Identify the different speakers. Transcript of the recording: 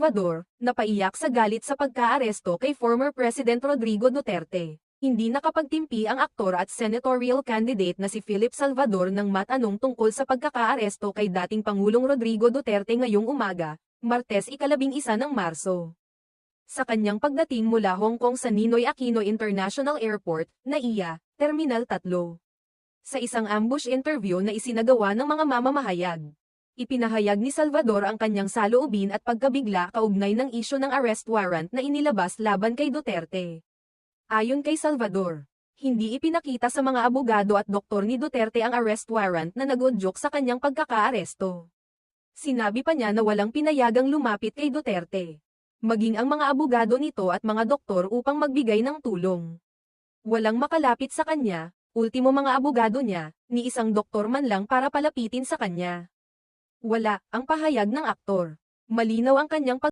Speaker 1: Salvador, napaiyak sa galit sa pagkaaresto kay former President Rodrigo Duterte. Hindi nakapagtimpi ang aktor at senatorial candidate na si Philip Salvador ng matanong tungkol sa pagkakaaresto kay dating Pangulong Rodrigo Duterte ngayong umaga, Martes 11 ng Marso. Sa kanyang pagdating mula Hong Kong sa Ninoy Aquino International Airport, NAIA, Terminal 3. Sa isang ambush interview na isinagawa ng mga mamamahayag, ipinahayag ni Salvador ang kanyang saloobin at pagkabigla kaugnay ng isyu ng arrest warrant na inilabas laban kay Duterte. Ayon kay Salvador, hindi ipinakita sa mga abogado at doktor ni Duterte ang arrest warrant na nag-udyok sa kanyang pagkakaaresto. Sinabi pa niya na walang pinayagang lumapit kay Duterte, maging ang mga abogado nito at mga doktor upang magbigay ng tulong. Walang makalapit sa kanya, ultimo mga abogado niya, ni isang doktor man lang para palapitin sa kanya. Wala, ang pahayag ng aktor. Malinaw ang kanyang